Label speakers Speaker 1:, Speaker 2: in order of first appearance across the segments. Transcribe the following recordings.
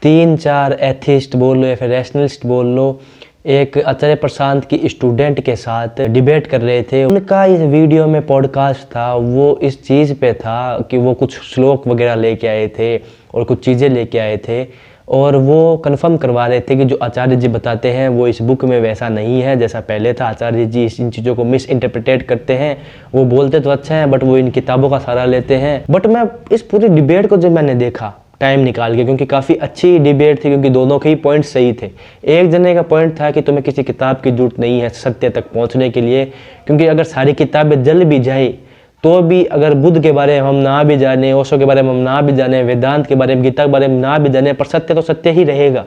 Speaker 1: तीन चार एथिस्ट बोल लो या फिर रैशनलिस्ट बोल लो, एक आचार्य प्रशांत की स्टूडेंट के साथ डिबेट कर रहे थे। उनका इस वीडियो में पॉडकास्ट था, वो इस चीज़ पे था कि वो कुछ श्लोक वगैरह लेके आए थे और कुछ चीज़ें लेके आए थे और वो कंफर्म करवा रहे थे कि जो आचार्य जी बताते हैं वो इस बुक में वैसा नहीं है जैसा पहले था। आचार्य जी इन चीज़ों को मिस इंटरप्रिटेट करते हैं। वो बोलते तो अच्छा है बट वो इन किताबों का सहारा लेते हैं। बट मैं इस पूरी डिबेट को जब मैंने देखा टाइम निकाल के, क्योंकि काफ़ी अच्छी डिबेट थी, क्योंकि दोनों के ही पॉइंट सही थे। एक जने का पॉइंट था कि तुम्हें किसी किताब की जरूरत नहीं है सत्य तक पहुंचने के लिए, क्योंकि अगर सारी किताबें जल भी जाए तो भी अगर बुद्ध के बारे में हम ना भी जाने, ओशो के बारे में हम ना भी जाने, वेदांत के बारे में, गीता के बारे में ना भी जाने, पर सत्य तो सत्य ही रहेगा।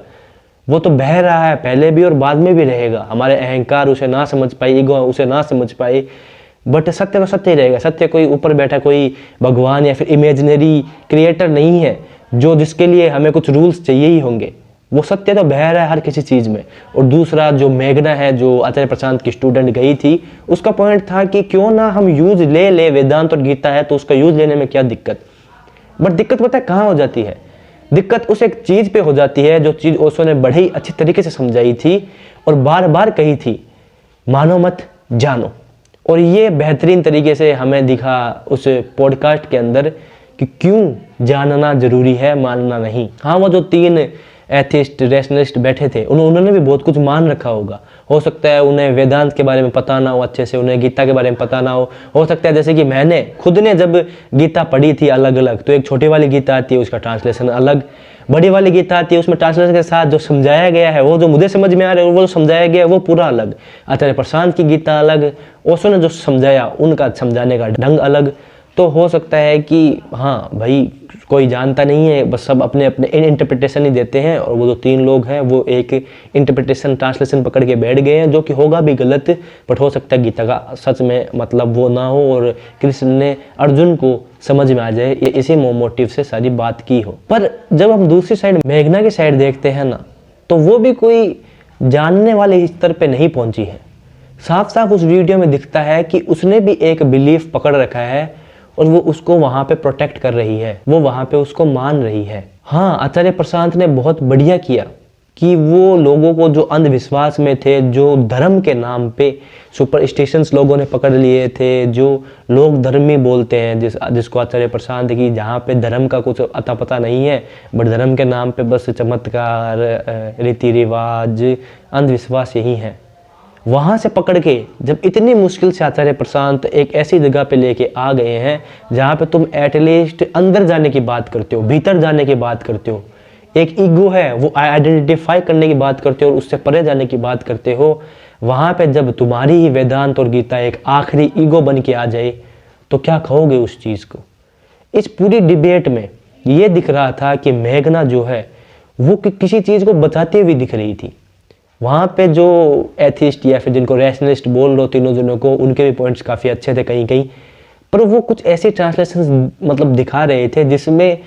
Speaker 1: वो तो बह रहा है, पहले भी और बाद में भी रहेगा। हमारे अहंकार उसे ना समझ पाए, ईगो उसे ना समझ पाए, बट सत्य तो सत्य ही रहेगा। सत्य कोई ऊपर बैठा कोई भगवान या फिर इमेजिनरी क्रिएटर नहीं है जो जिसके लिए हमें कुछ रूल्स चाहिए ही होंगे। वो सत्य तो बह रहा है हर किसी चीज़ में। और दूसरा जो मेघना है, जो आचार्य प्रशांत की स्टूडेंट गई थी, उसका पॉइंट था कि क्यों ना हम यूज ले वेदांत और गीता है तो उसका यूज लेने में क्या दिक्कत। बट दिक्कत पता है कहाँ हो जाती है? दिक्कत उस एक चीज़ पे हो जाती है जो चीज़ ओशो ने बड़ी अच्छी तरीके से समझाई थी और बार बार कही थी, मानो मत जानो। और ये बेहतरीन तरीके से हमें दिखा उस पॉडकास्ट के अंदर कि क्यों जानना जरूरी है, मानना नहीं। हाँ, वो जो तीन एथिस्ट रैशनलिस्ट बैठे थे उन्होंने भी बहुत कुछ मान रखा होगा। हो सकता है उन्हें वेदांत के बारे में पता ना हो अच्छे से, उन्हें गीता के बारे में पता ना हो सकता है जैसे कि मैंने खुद ने जब गीता पढ़ी थी अलग अलग, तो एक छोटी वाली गीता आती है उसका ट्रांसलेशन अलग, बड़ी वाली गीता आती है उसमें ट्रांसलेशन के साथ जो समझाया गया है, वो जो मुझे समझ में आ रहा है वो जो समझाया गया है वो पूरा अलग। आचार्य प्रशांत की गीता अलग, ओशो ने जो समझाया उनका समझाने का ढंग अलग। तो हो सकता है कि हाँ भाई कोई जानता नहीं है, बस सब अपने अपने इंटरप्रिटेशन ही देते हैं और वो जो तीन लोग हैं वो एक इंटरप्रिटेशन ट्रांसलेशन पकड़ के बैठ गए हैं जो कि होगा भी गलत, बट हो सकता है गीता का सच में मतलब वो ना हो और कृष्ण ने अर्जुन को समझ में आ जाए, ये इसी मोटिव से सारी बात की हो। पर जब हम दूसरी साइड मेघना की साइड देखते हैं ना, तो वो भी कोई जानने वाले स्तर पे नहीं पहुंची है। साफ साफ उस वीडियो में दिखता है कि उसने भी एक बिलीफ पकड़ रखा है और वो उसको वहां पे प्रोटेक्ट कर रही है, वो वहां पे उसको मान रही है। हाँ, आचार्य प्रशांत ने बहुत बढ़िया किया कि वो लोगों को जो अंधविश्वास में थे, जो धर्म के नाम पे सुपरस्टिशंस लोगों ने पकड़ लिए थे, जो लोग धर्मी बोलते हैं जिसको आचार्य प्रशांत की, जहाँ पे धर्म का कुछ अता पता नहीं है बट धर्म के नाम पे बस चमत्कार, रीति रिवाज, अंधविश्वास यही है। वहाँ से पकड़ के जब इतनी मुश्किल से आचार्य प्रशांत एक ऐसी जगह पे लेके आ गए हैं जहाँ पे तुम एटलीस्ट अंदर जाने की बात करते हो, भीतर जाने की बात करते हो, एक ईगो है वो आइडेंटिफाई करने की बात करते हो और उससे परे जाने की बात करते हो, वहाँ पे जब तुम्हारी ही वेदांत और गीता एक आखिरी ईगो बन के आ जाए तो क्या कहोगे उस चीज़ को? इस पूरी डिबेट में ये दिख रहा था कि मेघना जो है वो किसी चीज़ को बताते हुए दिख रही थी। वहाँ पे जो एथिस्ट या फिर जिनको रैशनलिस्ट बोल रहे हो तीनों जनों को, उनके भी पॉइंट्स काफ़ी अच्छे थे कहीं कहीं, पर वो कुछ ऐसे ट्रांसलेशन मतलब दिखा रहे थे जिसमें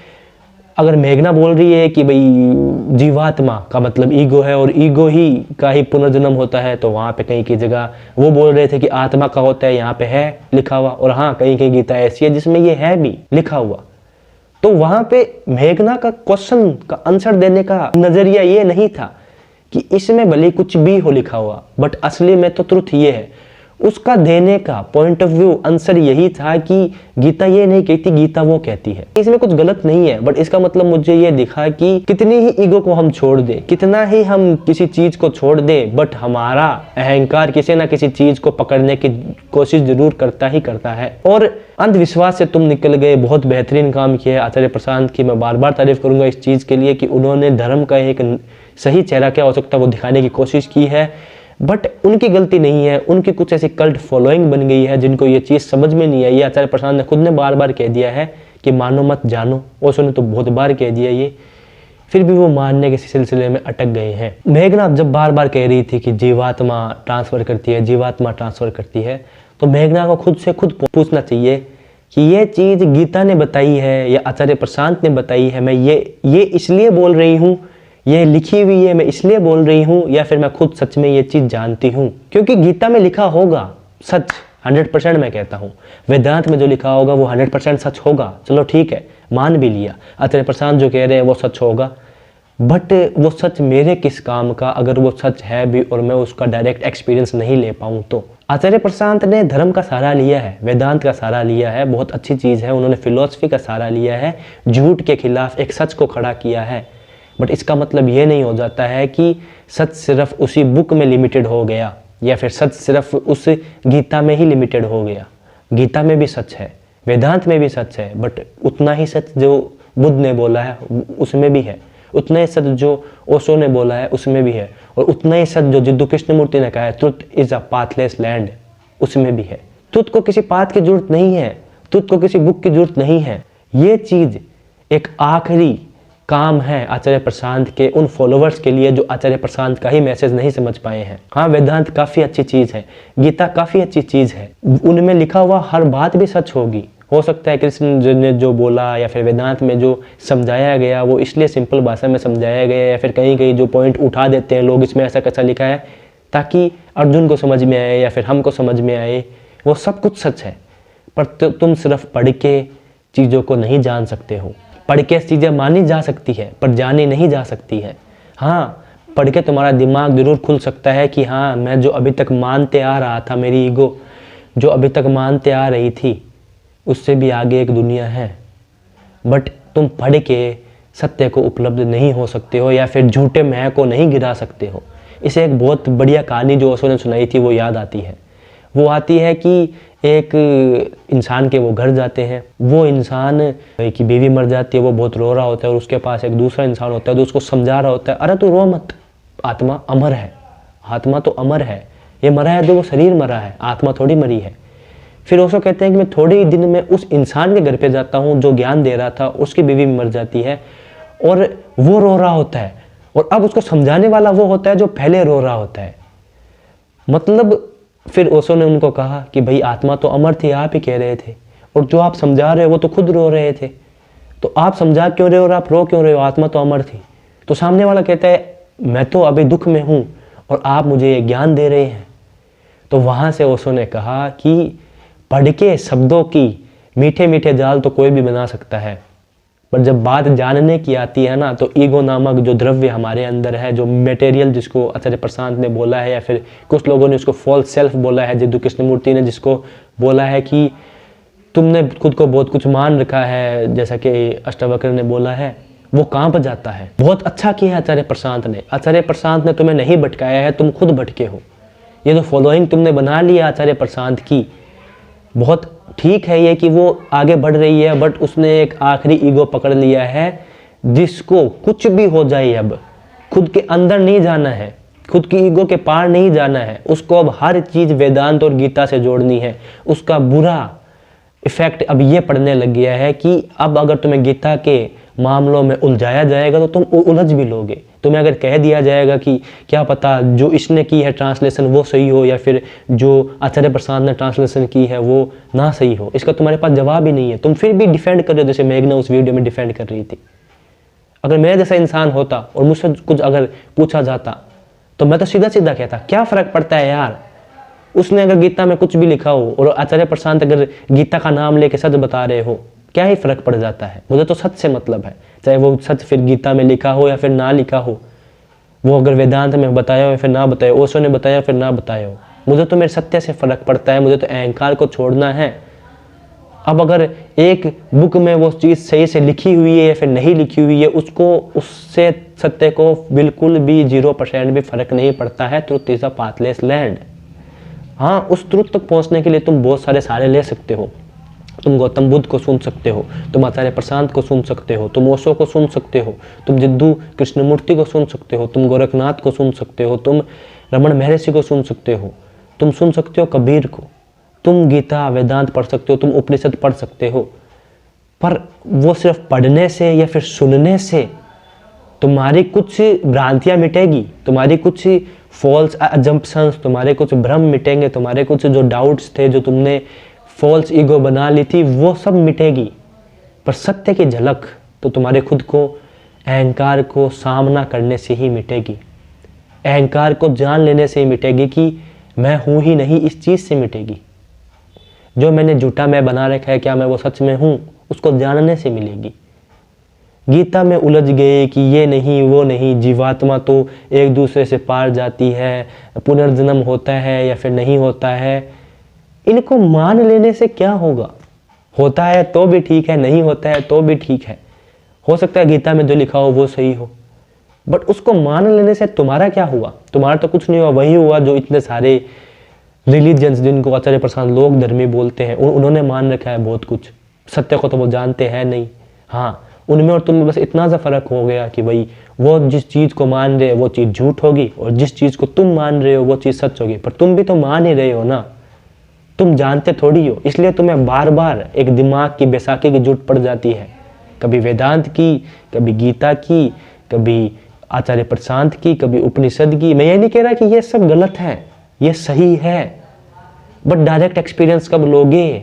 Speaker 1: अगर मेघना बोल रही है कि भाई जीवात्मा का मतलब ईगो है और ईगो ही का ही पुनर्जन्म होता है, तो वहाँ पे कहीं की जगह वो बोल रहे थे कि आत्मा का होता है, यहाँ पे है लिखा हुआ, और हाँ कहीं कहीं गीता ऐसी है जिसमें ये है भी लिखा हुआ। तो वहाँ पे मेघना का क्वेश्चन का आंसर देने का नजरिया ये नहीं था कि इसमें भले कुछ भी हो लिखा हुआ बट असली में तो ट्रुथ ये है। उसका देने का पॉइंट ऑफ व्यू आंसर यही था कि गीता ये नहीं कहती, गीता वो कहती है। इसमें कुछ गलत नहीं है, बट इसका मतलब मुझे ये दिखा कि कितनी ही ईगो को हम छोड़ दे, कितना ही हम किसी चीज को छोड़ दे, बट हमारा अहंकार किसी ना किसी चीज को पकड़ने की कोशिश जरूर करता ही करता है। और अंधविश्वास से तुम निकल गए, बहुत बेहतरीन काम किया आचार्य प्रशांत की। मैं बार बार तारीफ करूंगा इस चीज के लिए कि उन्होंने धर्म का एक सही चेहरा क्या हो सकता है वो दिखाने की कोशिश की है, बट उनकी गलती नहीं है। उनकी कुछ ऐसी कल्ट फॉलोइंग बन गई है जिनको ये चीज़ समझ में नहीं आई। ये आचार्य प्रशांत ने खुद ने बार बार कह दिया है कि मानो मत जानो, ओशो ने तो बहुत बार कह दिया ये, फिर भी वो मानने के सिलसिले में अटक गए हैं। मेघना जब बार बार कह रही थी कि जीवात्मा ट्रांसफर करती है, जीवात्मा ट्रांसफर करती है, तो मेघना को खुद से खुद पूछना चाहिए कि ये चीज़ गीता ने बताई है या आचार्य प्रशांत ने बताई है, मैं ये इसलिए बोल रही हूँ, ये लिखी हुई है मैं इसलिए बोल रही हूँ, या फिर मैं खुद सच में ये चीज़ जानती हूँ? क्योंकि गीता में लिखा होगा सच 100% मैं कहता हूँ, वेदांत में जो लिखा होगा वो 100% सच होगा, चलो ठीक है मान भी लिया। आचार्य प्रशांत जो कह रहे हैं वो सच होगा, बट वो सच मेरे किस काम का अगर वो सच है भी और मैं उसका डायरेक्ट एक्सपीरियंस नहीं ले पाऊँ तो। आचार्य प्रशांत ने धर्म का सहारा लिया है, वेदांत का सहारा लिया है, बहुत अच्छी चीज़ है। उन्होंने फिलॉसफी का सहारा लिया है, झूठ के खिलाफ एक सच को खड़ा किया है। बट इसका मतलब ये नहीं हो जाता है कि सच सिर्फ उसी बुक में लिमिटेड हो गया या फिर सच सिर्फ उस गीता में ही लिमिटेड हो गया। गीता में भी सच है, वेदांत में भी सच है, बट उतना ही सच जो बुद्ध ने बोला है उसमें भी है, उतना ही सच जो ओशो ने बोला है उसमें भी है, और उतना ही सच जो जिद्दू कृष्णमूर्ति ने कहा है, truth is a pathless land, उसमें भी है। ट्रुथ को किसी पाथ की जरूरत नहीं है, ट्रुथ को किसी बुक की जरूरत नहीं है। ये चीज एक आखिरी काम है आचार्य प्रशांत के उन फॉलोवर्स के लिए जो आचार्य प्रशांत का ही मैसेज नहीं समझ पाए हैं। हाँ, वेदांत काफी अच्छी चीज है, गीता काफी अच्छी चीज है, उनमें लिखा हुआ हर बात भी सच होगी। हो सकता है कृष्ण ने जो बोला या फिर वेदांत में जो समझाया गया वो इसलिए सिंपल भाषा में समझाया गया, या फिर कहीं कहीं जो पॉइंट उठा देते हैं लोग इसमें ऐसा कैसा लिखा है ताकि अर्जुन को समझ में आए या फिर हमको समझ में आए, वो सब कुछ सच है। पर तुम सिर्फ पढ़ के चीज़ों को नहीं जान सकते हो। पढ़ के चीज़ें मानी जा सकती है पर जानी नहीं जा सकती है। हाँ, पढ़ के तुम्हारा दिमाग जरूर खुल सकता है कि हाँ, मैं जो अभी तक मानते आ रहा था, मेरी ईगो जो अभी तक मानते आ रही थी उससे भी आगे एक दुनिया है। बट तुम पढ़ के सत्य को उपलब्ध नहीं हो सकते हो या फिर झूठे मैं को नहीं गिरा सकते हो। इसे एक बहुत बढ़िया कहानी जो ओशो ने सुनाई थी वो याद आती है। वो आती है कि एक इंसान के वो घर जाते हैं, वो इंसान की बीवी मर जाती है, वो बहुत रो रहा होता है और उसके पास एक दूसरा इंसान होता है जो उसको समझा रहा होता है, अरे तू रो मत, आत्मा अमर है, आत्मा तो अमर है, ये मरा है तो वो शरीर मरा है, आत्मा थोड़ी मरी है। फिर ओशो कहते हैं कि मैं थोड़े ही दिन में उस इंसान के घर पे जाता हूँ जो ज्ञान दे रहा था, उसकी बीवी मर जाती है और वो रो रहा होता है, और अब उसको समझाने वाला वो होता है जो पहले रो रहा होता है। मतलब फिर ओशो ने उनको कहा कि भाई आत्मा तो अमर थी, आप ही कह रहे थे, और जो आप समझा रहे हो वो तो खुद रो रहे थे, तो आप समझा क्यों रहे हो और आप रो क्यों रहे हो, आत्मा तो अमर थी। तो सामने वाला कहता है मैं तो अभी दुख में हूँ और आप मुझे ये ज्ञान दे रहे हैं। तो वहाँ से ओशो ने कहा कि पढ़ के शब्दों की मीठे मीठे जाल तो कोई भी बना सकता है, पर जब बात जानने की आती है ना, तो ईगो नामक जो द्रव्य हमारे अंदर है, जो मटेरियल जिसको आचार्य प्रशांत ने बोला है या फिर कुछ लोगों ने उसको फॉल्स सेल्फ बोला है, जिद्दू कृष्णमूर्ति ने जिसको बोला है कि तुमने खुद को बहुत कुछ मान रखा है, जैसा कि अष्टावक्र ने बोला है, वो कांप जाता है। बहुत अच्छा किया आचार्य प्रशांत ने। आचार्य प्रशांत ने तुम्हें नहीं भटकाया है, तुम खुद भटके हो। ये जो फॉलोइंग तुमने बना ली है आचार्य प्रशांत की, बहुत ठीक है ये कि वो आगे बढ़ रही है, बट उसने एक आखिरी ईगो पकड़ लिया है जिसको कुछ भी हो जाए अब खुद के अंदर नहीं जाना है, खुद की ईगो के पार नहीं जाना है, उसको अब हर चीज़ वेदांत और गीता से जोड़नी है। उसका बुरा इफेक्ट अब ये पड़ने लग गया है कि अब अगर तुम्हें गीता के मामलों में उलझाया जाएगा तो तुम उलझ भी लोगे। तुम्हें अगर कह दिया जाएगा कि क्या पता जो इसने की है ट्रांसलेशन वो सही हो या फिर जो आचार्य प्रशांत ने ट्रांसलेशन की है वो ना सही हो, इसका तुम्हारे पास जवाब ही नहीं है, तुम फिर भी डिफेंड कर रहे हो, जैसे मेघना उस वीडियो में डिफेंड कर रही थी। अगर मेरे जैसा इंसान होता और मुझसे कुछ अगर पूछा जाता तो मैं तो सीधा सीधा कहता क्या फ़र्क पड़ता है यार, उसने अगर गीता में कुछ भी लिखा हो और आचार्य प्रशांत अगर गीता का नाम लेके सच बता रहे हो, क्या ही फर्क पड़ जाता है। मुझे तो सच से मतलब है, चाहे वो सच फिर गीता में लिखा हो या फिर ना लिखा हो, वो अगर वेदांत में बताया हो या फिर ना बताया, ओशो ने बताया फिर ना बताया हो, मुझे तो मेरे सत्य से फर्क पड़ता है। मुझे तो अहंकार को छोड़ना है। अब अगर एक बुक में वो चीज़ सही से लिखी हुई है या फिर नहीं लिखी हुई है, उसको उससे सत्य को बिल्कुल भी 0% भी फर्क नहीं पड़ता है। Truth is a pathless land. हाँ, उस ट्रुथ तक पहुंचने के लिए तुम बहुत सारे सहारे ले सकते हो। तुम गौतम बुद्ध को सुन सकते हो, तुम आचार्य प्रशांत को सुन सकते हो, तुम ओशो को सुन सकते हो, तुम जिद्दू कृष्णमूर्ति को सुन सकते हो, तुम गोरखनाथ को सुन सकते हो, तुम रमन महर्षि को सुन सकते हो, तुम सुन सकते हो कबीर को, तुम गीता वेदांत पढ़ सकते हो, तुम उपनिषद पढ़ सकते हो। पर वो सिर्फ पढ़ने से या फिर सुनने से तुम्हारी कुछ भ्रांतियाँ मिटेगी, तुम्हारी कुछ फॉल्स अजम्पशंस, तुम्हारे कुछ भ्रम मिटेंगे, तुम्हारे कुछ जो डाउट्स थे, जो तुमने फॉल्स ईगो बना ली थी, वो सब मिटेगी। पर सत्य की झलक तो तुम्हारे खुद को अहंकार को सामना करने से ही मिटेगी, अहंकार को जान लेने से ही मिटेगी कि मैं हूँ ही नहीं, इस चीज़ से मिटेगी। जो मैंने झूठा मैं बना रखा है, क्या मैं वो सच में हूँ, उसको जानने से मिलेगी। गीता में उलझ गए कि ये नहीं वो नहीं, जीवात्मा तो एक दूसरे से पार जाती है, पुनर्जन्म होता है या फिर नहीं होता है। इनको मान लेने से क्या होगा? होता है तो भी ठीक है, नहीं होता है तो भी ठीक है। हो सकता है गीता में जो लिखा हो वो सही हो, बट उसको मान लेने से तुम्हारा क्या हुआ? तुम्हारा तो कुछ नहीं हुआ। वही हुआ जो इतने सारे रिलीजन्स जिनको आचार्य प्रसाद लोक धर्मी बोलते हैं, उन्होंने मान रखा है बहुत कुछ। सत्य को तो वो जानते हैं नहीं। हाँ, उनमें और तुम में बस इतना सा फर्क हो गया कि भाई वो जिस चीज को मान रहे हैं वो चीज झूठ होगी, और जिस चीज को तुम मान रहे हो वो चीज सच होगी। पर तुम भी तो मान ही रहे हो ना, तुम जानते थोड़ी हो। इसलिए तुम्हें बार बार एक दिमाग की बैसाखी की जरूरत पड़ जाती है, कभी वेदांत की, कभी गीता की, कभी आचार्य प्रशांत की, कभी उपनिषद की। मैं ये नहीं कह रहा कि ये सब गलत है, ये सही है, बट डायरेक्ट एक्सपीरियंस कब लोगे?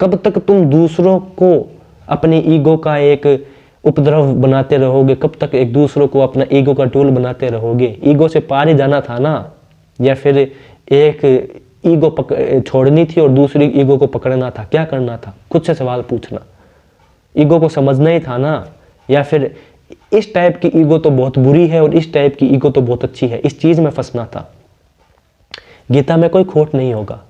Speaker 1: कब तक तुम दूसरों को अपने ईगो का एक उपद्रव बनाते रहोगे? कब तक एक दूसरों को अपना ईगो का टूल बनाते रहोगे? ईगो से पार ही जाना था ना, या फिर एक ईगो छोड़नी थी और दूसरी ईगो को पकड़ना था? क्या करना था? खुद से सवाल पूछना। ईगो को समझना ही था ना, या फिर इस टाइप की ईगो तो बहुत बुरी है और इस टाइप की ईगो तो बहुत अच्छी है, इस चीज में फंसना था। गीता में कोई खोट नहीं होगा,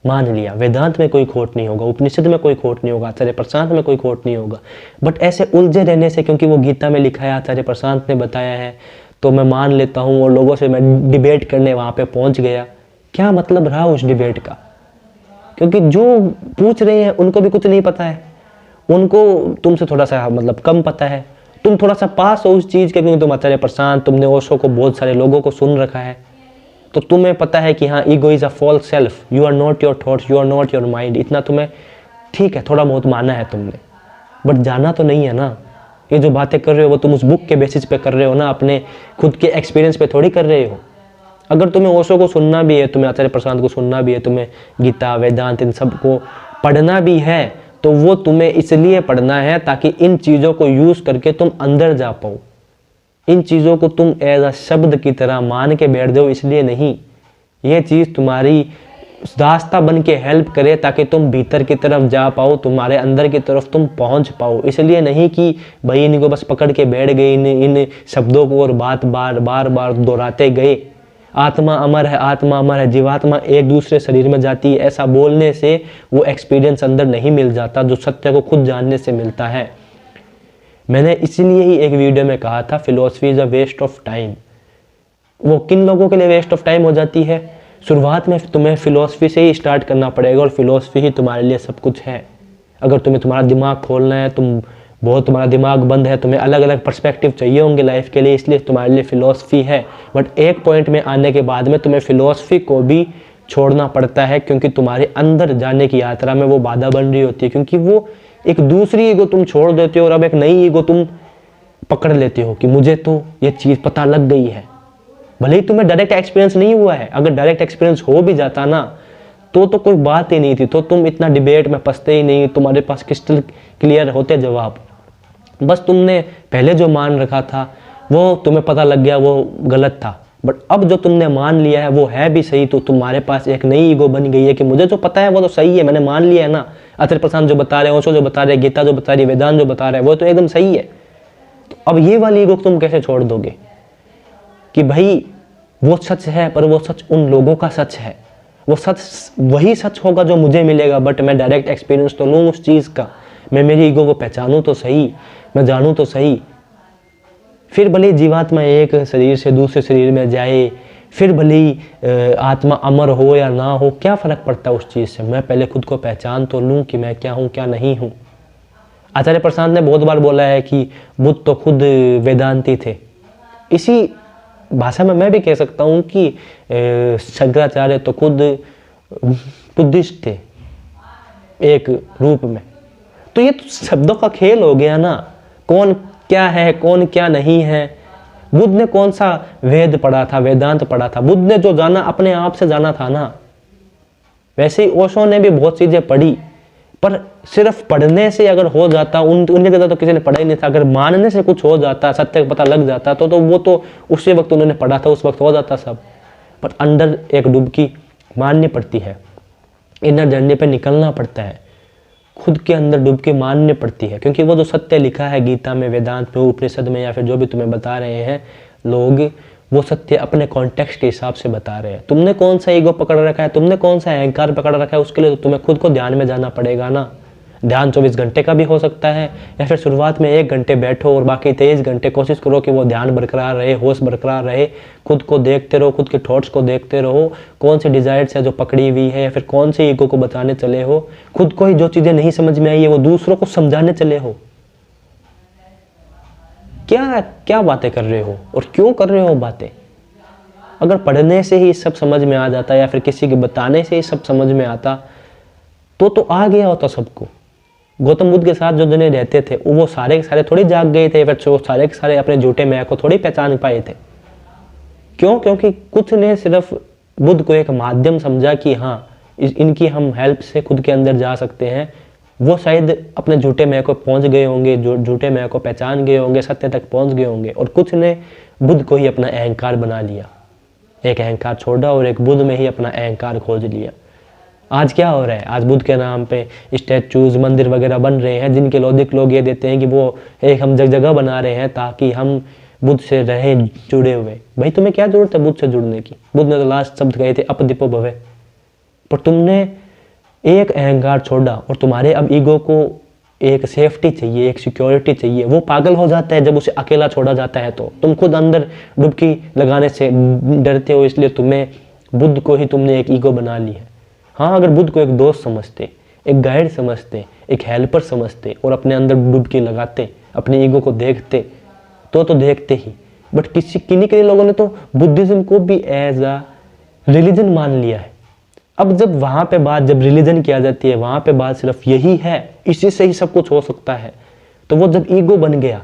Speaker 1: मान लिया। वेदांत में कोई खोट नहीं होगा, उपनिषद में कोई खोट नहीं होगा, आचार्य प्रशांत में कोई खोट नहीं होगा। बट ऐसे उलझे रहने से, क्योंकि वो गीता में लिखा है, आचार्य प्रशांत ने बताया है, तो मैं मान लेता हूँ और लोगों से मैं डिबेट करने वहां पे पहुंच गया। क्या मतलब रहा उस डिबेट का? क्योंकि जो पूछ रहे हैं उनको भी कुछ नहीं पता है, उनको तुमसे थोड़ा सा मतलब कम पता है। तुम थोड़ा सा पास हो उस चीज के, क्योंकि तुम आचार्य प्रशांत, तुमने ओशो को, बहुत सारे लोगों को सुन रखा है, तो तुम्हें पता है कि हाँ, ego is a false self, you are not your thoughts, you are not your mind. इतना तुम्हें ठीक है, थोड़ा बहुत माना है तुमने, बट जाना तो नहीं है ना। ये जो बातें कर रहे हो वो तुम उस बुक के बेसिस पे कर रहे हो ना, अपने खुद के एक्सपीरियंस पे थोड़ी कर रहे हो। अगर तुम्हें ओशो को सुनना भी है, तुम्हें आचार्य प्रशांत को सुनना भी है, तुम्हें गीता, वेदांत, इन सब को पढ़ना भी है, तो वो तुम्हें इसलिए पढ़ना है ताकि इन चीज़ों को यूज़ करके तुम अंदर जा पाओ। इन चीज़ों को तुम एज अ शब्द की तरह मान के बैठ जाओ, इसलिए नहीं। ये चीज़ तुम्हारी रास्ता बन के हेल्प करे ताकि तुम भीतर की तरफ जा पाओ, तुम्हारे अंदर की तरफ तुम पहुंच पाओ। इसलिए नहीं कि भाई इनको बस पकड़ के बैठ गए, इन शब्दों को और बार बार दोहराते गए। आत्मा अमर है, आत्मा अमर है, जीवात्मा एक दूसरे शरीर में जाती है, ऐसा बोलने से वो एक्सपीरियंस अंदर नहीं मिल जाता जो सत्य को खुद जानने से मिलता है। मैंने इसीलिए ही एक वीडियो में कहा था, philosophy is a waste of time. वो किन लोगों के लिए वेस्ट ऑफ टाइम हो जाती है? शुरुआत में तुम्हें फिलॉसफी से ही स्टार्ट करना पड़ेगा, और फिलॉसफी ही तुम्हारे लिए सब कुछ है। अगर तुम्हें तुम्हारा दिमाग खोलना है, तुम्हारा दिमाग बंद है, तुम्हें अलग अलग पर्सपेक्टिव चाहिए होंगे लाइफ के लिए, इसलिए तुम्हारे लिए फिलॉसफी है। बट एक पॉइंट में आने के बाद में तुम्हें फिलॉसफी को भी छोड़ना पड़ता है, क्योंकि तुम्हारे अंदर जाने की यात्रा में वो बाधा बन रही होती है। क्योंकि वो एक दूसरी ईगो तुम छोड़ देते हो और अब एक नई ईगो तुम पकड़ लेते हो कि मुझे तो ये चीज़ पता लग गई है। भले ही तुम्हें डायरेक्ट एक्सपीरियंस नहीं हुआ है, अगर डायरेक्ट एक्सपीरियंस हो भी जाता ना तो कोई बात ही नहीं थी, तो तुम इतना डिबेट में फंसते ही नहीं, तुम्हारे पास क्रिस्टल क्लियर होते जवाब। बस तुमने पहले जो मान रखा था वो तुम्हें पता लग गया वो गलत था, बट अब जो तुमने मान लिया है वो है भी सही, तो तुम्हारे पास एक नई ईगो बन गई है कि मुझे जो पता है वो तो सही है, मैंने मान लिया है ना। आचार्य प्रशांत जो बता रहे हैं, ओशो जो बता रहे हैं, गीता जो बता रही है, वेदांत जो बता रहे हैं, वो तो एकदम सही है। तो अब ये वाली ईगो तुम कैसे छोड़ दोगे कि भाई वो सच है, पर वो सच उन लोगों का सच है, वो सच वही सच होगा जो मुझे मिलेगा, बट मैं डायरेक्ट एक्सपीरियंस तो लूँ उस चीज़ का, मैं मेरी ईगो को पहचानूँ तो सही, मैं जानूँ तो सही। फिर भले जीवात्मा एक शरीर से दूसरे शरीर में जाए, फिर भले आत्मा अमर हो या ना हो, क्या फ़र्क पड़ता है उस चीज़ से? मैं पहले खुद को पहचान तो लूँ कि मैं क्या हूँ क्या नहीं हूँ। आचार्य प्रशांत ने बहुत बार बोला है कि बुद्ध तो खुद वेदांती थे। इसी भाषा में मैं भी कह सकता हूँ कि शंकराचार्य तो खुद बुद्धिस्ट थे एक रूप में। तो ये तो शब्दों का खेल हो गया ना, कौन क्या है कौन क्या नहीं है। बुद्ध ने कौन सा वेद पढ़ा था, वेदांत पढ़ा था? बुद्ध ने जो जाना अपने आप से जाना था ना। वैसे ही ओशो ने भी बहुत चीजें पढ़ी, पर सिर्फ पढ़ने से अगर हो जाता, उनके जगह तो किसी ने पढ़ा ही नहीं था। अगर मानने से कुछ हो जाता, सत्य का पता लग जाता, तो वो तो उसी वक्त उन्होंने पढ़ा था, उस वक्त हो जाता सब। पर अंदर एक डुबकी मारनी पड़ती है, इनर जर्नी पे निकलना पड़ता है। खुद के अंदर डुबकी मारनी पड़ती है, क्योंकि वो जो सत्य लिखा है गीता में, वेदांत में, उपनिषद में, या फिर जो भी तुम्हें बता रहे हैं लोग, वो सत्य अपने कॉन्टेक्स्ट के हिसाब से बता रहे हैं। तुमने कौन सा ईगो पकड़ रखा है, तुमने कौन सा अहंकार पकड़ रखा है, उसके लिए तो तुम्हें खुद को ध्यान में जाना पड़ेगा ना। ध्यान 24 घंटे का भी हो सकता है, या फिर शुरुआत में 1 घंटे बैठो और बाकी 23 घंटे कोशिश करो कि वो ध्यान बरकरार रहे, होश बरकरार रहे। खुद को देखते रहो, खुद के थॉट्स को देखते रहो, कौन सी डिजायर्स है जो पकड़ी हुई है, या फिर कौन से ईगो को बताने चले हो। खुद को ही जो चीज़ें नहीं समझ में आई है वो दूसरों को समझाने चले हो। क्या क्या बातें कर रहे हो और क्यों कर रहे हो बातें? अगर पढ़ने से ही सब समझ में आ जाता, या फिर किसी के बताने से ही सब समझ में आता, तो आ गया होता सबको। गौतम बुद्ध के साथ जो जने रहते थे वो सारे के सारे थोड़ी जाग गए थे, फिर सारे के सारे अपने झूठे मैं को थोड़ी पहचान पाए थे। क्यों? क्योंकि कुछ ने सिर्फ बुद्ध को एक माध्यम समझा कि हाँ इनकी हम हेल्प से खुद के अंदर जा सकते हैं। वो शायद अपने झूठे मैं को पहुंच गए होंगे, झूठे मैं को पहचान गए होंगे, सत्य तक पहुंच गए होंगे, और कुछ ने बुद्ध को ही अपना अहंकार बना लिया। एक अहंकार छोड़ा और एक बुद्ध में ही अपना अहंकार खोज लिया। आज क्या हो रहा है? आज बुद्ध के नाम पे स्टैचूज, मंदिर वगैरह बन रहे हैं, जिनके लॉजिक लोग ये देते हैं कि वो एक हम जगह बना रहे हैं ताकि हम बुद्ध से रहें जुड़े हुए। भाई तुम्हें क्या जरूरत है बुद्ध से जुड़ने की? बुद्ध ने तो लास्ट शब्द कहे थे अपदीपो भवे, पर तुमने एक अहंकार छोड़ा और तुम्हारे अब ईगो को एक सेफ्टी चाहिए, एक सिक्योरिटी चाहिए। वो पागल हो जाता है जब उसे अकेला छोड़ा जाता है। तो तुम खुद अंदर डुबकी लगाने से डरते हो, इसलिए तुम्हें बुद्ध को ही तुमने एक ईगो बना ली है। हाँ, अगर बुद्ध को एक दोस्त समझते, एक गाइड समझते, एक हेल्पर समझते और अपने अंदर डुबकी लगाते, अपने ईगो को देखते, तो देखते ही। बट किन्हीं लोगों ने तो बुद्धिज्म को भी एज अ रिलीजन मान लिया है। अब जब वहाँ पे बात, जब रिलीजन किया जाती है, वहाँ पे बात सिर्फ यही है, इसी से ही सब कुछ हो सकता है, तो वो जब ईगो बन गया,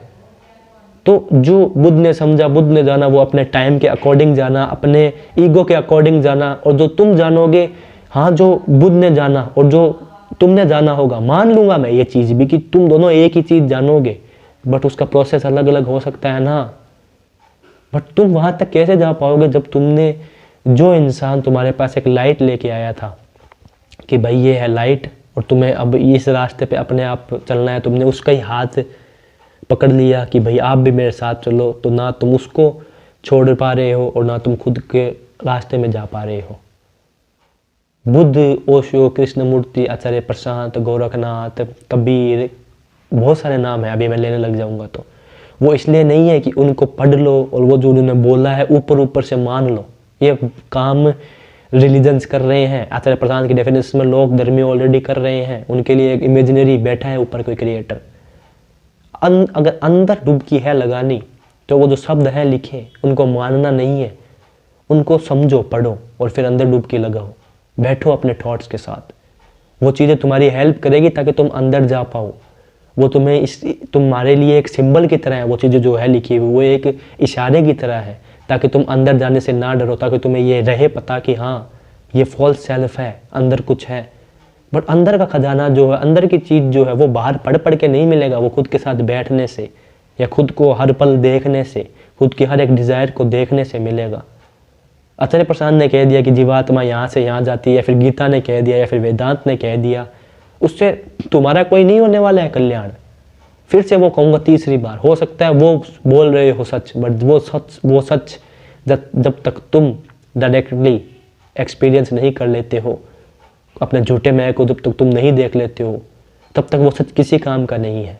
Speaker 1: तो जो बुद्ध ने समझा, बुद्ध ने जाना, वो अपने टाइम के अकॉर्डिंग जाना, अपने ईगो के अकॉर्डिंग जाना। और जो तुम जानोगे, हाँ, जो बुद्ध ने जाना और जो तुमने जाना होगा, मान लूंगा मैं ये चीज़ भी कि तुम दोनों एक ही चीज़ जानोगे, बट उसका प्रोसेस अलग अलग हो सकता है ना। बट तुम वहाँ तक कैसे जा पाओगे जब तुमने, जो इंसान तुम्हारे पास एक लाइट लेके आया था कि भाई ये है लाइट और तुम्हें अब इस रास्ते पे अपने आप चलना है, तुमने उसका ही हाथ पकड़ लिया कि भाई आप भी मेरे साथ चलो, तो ना तुम उसको छोड़ पा रहे हो और ना तुम खुद के रास्ते में जा पा रहे हो। बुद्ध, ओशो, कृष्णमूर्ति, आचार्य प्रशांत, गोरखनाथ, कबीर, बहुत सारे नाम है, अभी मैं लेने लग जाऊंगा तो वो इसलिए नहीं है कि उनको पढ़ लो और वो जो उन्होंने बोला है ऊपर ऊपर से मान लो। ये काम रिलीजन्स कर रहे हैं। आचार्य प्रशांत की डेफिनेशन में लोग धर्मी ऑलरेडी कर रहे हैं, उनके लिए एक इमेजिनरी बैठा है ऊपर कोई क्रिएटर। अगर अंदर डुबकी है लगानी, तो वो जो शब्द हैं लिखे उनको मानना नहीं है, उनको समझो, पढ़ो और फिर अंदर डुबकी लगाओ, बैठो अपने थॉट्स के साथ। वो चीज़ें तुम्हारी हेल्प करेगी ताकि तुम अंदर जा पाओ। वो तुम्हारे लिए एक सिंबल की तरह है। वो चीज़ें जो है लिखी हुई, वो एक इशारे की तरह है ताकि तुम अंदर जाने से ना डरो, ताकि तुम्हें ये रहे पता कि हाँ ये फॉल्स सेल्फ है, अंदर कुछ है। बट अंदर का खजाना जो है, अंदर की चीज़ जो है, वो बाहर पढ़ पढ़ के नहीं मिलेगा। वो खुद के साथ बैठने से, या खुद को हर पल देखने से, खुद की हर एक डिज़ायर को देखने से मिलेगा। आचार्य प्रशांत ने कह दिया कि जीवात्मा यहाँ से यहाँ जाती है, या फिर गीता ने कह दिया, या फिर वेदांत ने कह दिया, उससे तुम्हारा कोई नहीं होने वाला है कल्याण। फिर से वो कहूँगा तीसरी बार, हो सकता है वो बोल रहे हो सच, बट वो सच जब तक तुम डायरेक्टली एक्सपीरियंस नहीं कर लेते हो, अपने झूठे मैं को जब तक तुम नहीं देख लेते हो, तब तक वो सच किसी काम का नहीं है।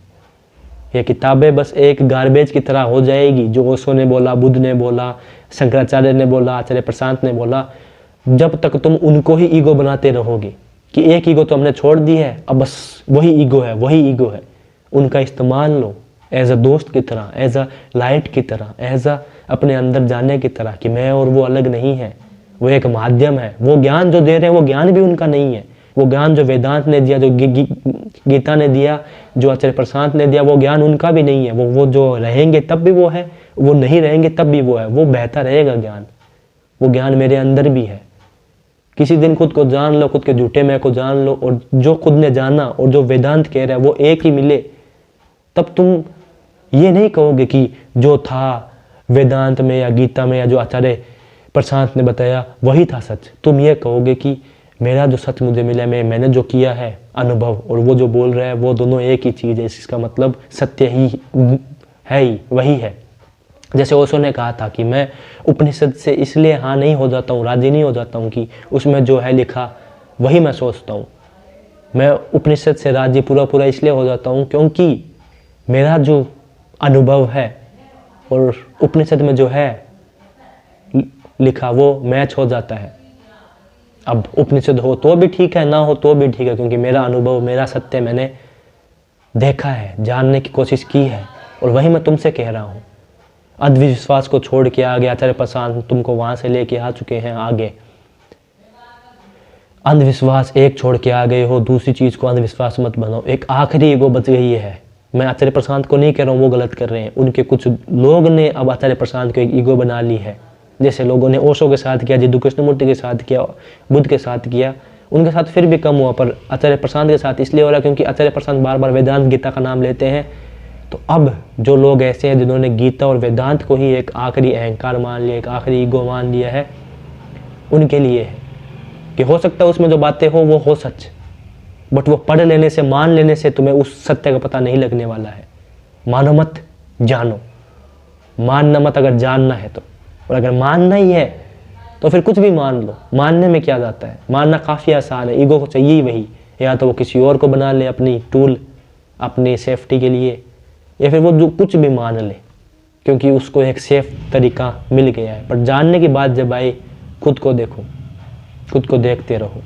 Speaker 1: ये किताबें बस एक गार्बेज की तरह हो जाएगी, जो ओशो ने बोला, बुद्ध ने बोला, शंकराचार्य ने बोला, आचार्य प्रशांत ने बोला, जब तक तुम उनको ही ईगो बनाते रहोगे कि एक ईगो तो हमने छोड़ दी है, अब बस वही ईगो है, वही ईगो है। उनका इस्तेमाल लो एज अ दोस्त की तरह, एज अ लाइट की तरह, एज अ अपने अंदर जाने की तरह कि मैं और वो अलग नहीं है, वो एक माध्यम है। वो ज्ञान जो दे रहे हैं वो ज्ञान भी उनका नहीं है। वो ज्ञान जो वेदांत ने दिया, जो गीता ने दिया, जो आचार्य प्रशांत ने दिया, वो ज्ञान उनका भी नहीं है। वो जो रहेंगे तब भी वो है, वो नहीं रहेंगे तब भी वो है। वो बेहतर रहेगा ज्ञान। वो ज्ञान मेरे अंदर भी है। किसी दिन खुद को जान लो, खुद के झूठे मैं को जान लो, और जो खुद ने जाना और जो वेदांत कह रहा है वो एक ही मिले, तब तुम ये नहीं कहोगे कि जो था वेदांत में या गीता में या जो आचार्य प्रशांत ने बताया वही था सच। तुम ये कहोगे कि मेरा जो सच मुझे मिला, मैंने जो किया है अनुभव और वो जो बोल रहा है वो दोनों एक ही चीज़ है। इसका मतलब सत्य ही है, ही वही है। जैसे ओशो ने कहा था कि मैं उपनिषद से इसलिए हाँ नहीं हो जाता हूँ, राजी नहीं हो जाता हूँ कि उसमें जो है लिखा वही मैं सोचता हूँ। मैं उपनिषद से राजी पूरा इसलिए हो जाता हूँ क्योंकि मेरा जो अनुभव है और उपनिषद में जो है लिखा वो मैच हो जाता है। अब उपनिषद हो तो भी ठीक है, ना हो तो भी ठीक है, क्योंकि मेरा अनुभव, मेरा सत्य मैंने देखा है, जानने की कोशिश की है और वही मैं तुमसे कह रहा हूँ। अंधविश्वास को छोड़ के आगे आचार्य प्रशांत तुमको वहाँ से लेके आ चुके हैं आगे। अंधविश्वास एक छोड़ के आ गए हो, दूसरी चीज़ को अंधविश्वास मत बनाओ। एक आखिरी ईगो बच गई है। मैं आचार्य प्रशांत को नहीं कह रहा हूँ वो गलत कर रहे हैं, उनके कुछ लोग ने अब आचार्य प्रशांत को एक ईगो बना ली है। जैसे लोगों ने ओशो के साथ किया, जिद्दू कृष्णमूर्ति के साथ किया, बुद्ध के साथ किया, उनके साथ फिर भी कम हुआ, पर आचार्य प्रशांत के साथ इसलिए हो रहा है क्योंकि आचार्य प्रशांत बार बार वेदांत गीता का नाम लेते हैं। तो अब जो लोग ऐसे हैं जिन्होंने गीता और वेदांत को ही एक आखिरी अहंकार मान लिया, एक आखिरी ईगो मान लिया है, उनके लिए है कि हो सकता है उसमें जो बातें हो वो हो सच, बट वो पढ़ लेने से, मान लेने से तुम्हें उस सत्य का पता नहीं लगने वाला है। मानो मत, जानो। मानना मत अगर जानना है तो, और अगर मानना ही है तो फिर कुछ भी मान लो। मानने में क्या जाता है, मानना काफ़ी आसान है। ईगो को चाहिए ही वही, या तो वो किसी और को बना ले अपनी टूल, अपनी सेफ्टी के लिए, या फिर वो जो कुछ भी मान ले क्योंकि उसको एक सेफ तरीका मिल गया है। पर जानने की बात जब आई, खुद को देखो, खुद को देखते रहो।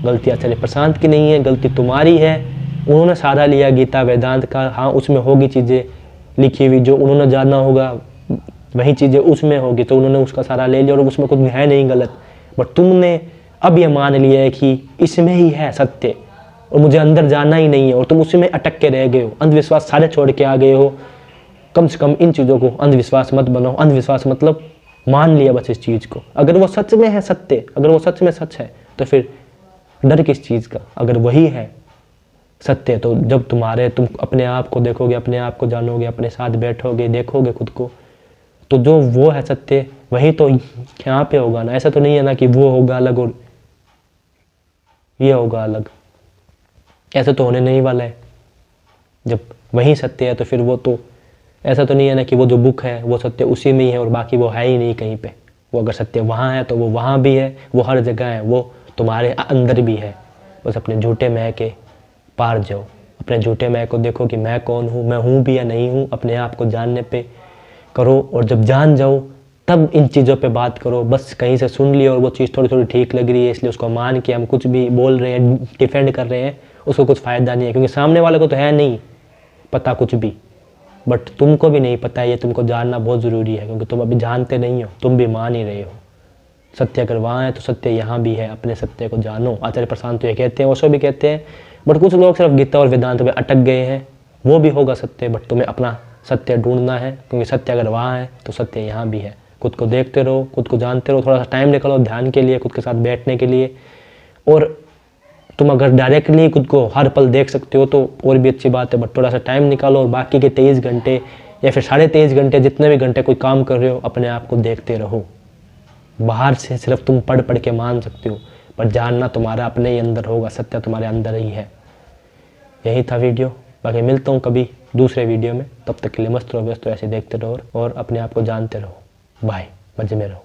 Speaker 1: गलती आचार्य प्रशांत की नहीं है, गलती तुम्हारी है। उन्होंने सहारा लिया गीता वेदांत का, हाँ उसमें होगी चीज़ें लिखी हुई जो उन्होंने जानना होगा, वही चीज़ें उसमें होगी, तो उन्होंने उसका सहारा ले लिया और उसमें कुछ है नहीं गलत। बट तुमने अब ये मान लिया है कि इसमें ही है सत्य और मुझे अंदर जाना ही नहीं है, और तुम उसी में अटक के रह गए हो। अंधविश्वास सारे छोड़ के आ गए हो। कम से कम इन चीज़ों को अंधविश्वास मत बनाओ। अंधविश्वास मतलब मान लिया बस इस चीज़ को। अगर वो सच में है सत्य, अगर वो सच में सच है तो फिर डर किस चीज़ का। अगर वही है सत्य तो जब तुम अपने आप को देखोगे, अपने आप को जानोगे, अपने साथ बैठोगे, देखोगे खुद को, तो जो वो है सत्य वही तो यहाँ पे होगा ना। ऐसा तो नहीं है ना कि वो होगा अलग और ये होगा अलग, ऐसा तो होने नहीं वाला है। जब वही सत्य है तो फिर वो तो ऐसा तो नहीं है ना कि वो जो बुक है वो सत्य उसी में ही है और बाकी वो है ही नहीं कहीं पे। वो अगर सत्य वहाँ है तो वो वहाँ भी है, वो हर जगह है, वो तुम्हारे अंदर भी है। बस अपने झूठे मैं के पार जाओ, अपने झूठे मैं को देखो कि मैं कौन हूँ, मैं हूँ भी या नहीं हूँ। अपने आप को जानने पे करो और जब जान जाओ तब इन चीज़ों पे बात करो। बस कहीं से सुन ली और वो चीज़ थोड़ी थोड़ी ठीक लग रही है इसलिए उसको मान के हम कुछ भी बोल रहे हैं, डिफेंड कर रहे हैं, उसको कुछ फ़ायदा नहीं है, क्योंकि सामने वाले को तो है नहीं पता कुछ भी, बट तुमको भी नहीं पता है। ये तुमको जानना बहुत ज़रूरी है क्योंकि तुम अभी जानते नहीं हो, तुम भी मान ही रहे हो। सत्य अगर वहाँ है तो सत्य यहाँ भी है, अपने सत्य को जानो। आचार्य प्रशांत तो ये कहते हैं, ओशो भी कहते हैं, बट कुछ लोग सिर्फ गीता और वेदांत में अटक गए हैं। वो भी होगा सत्य, बट तुम्हें अपना सत्य ढूंढना है, क्योंकि सत्य अगर वहाँ है तो सत्य यहाँ भी है। खुद को देखते रहो, खुद को जानते रहो, थोड़ा सा टाइम निकालो ध्यान के लिए, खुद के साथ बैठने के लिए। और तुम अगर डायरेक्टली खुद को हर पल देख सकते हो तो और भी अच्छी बात है, बट थोड़ा सा टाइम निकालो और बाकी के 23 घंटे या फिर 23.5 घंटे, जितने भी घंटे कोई काम कर रहे हो, अपने आप को देखते रहो। बाहर से सिर्फ तुम पढ़ पढ़ के मान सकते हो, पर जानना तुम्हारा अपने ही अंदर होगा, सत्य तुम्हारे अंदर ही है। यही था वीडियो, बाकी मिलता हूँ कभी दूसरे वीडियो में। तब तक के लिए मस्त रहो, व्यस्त रहो, ऐसे देखते रहो और अपने आप को जानते रहो। बाय, मजे में रहो।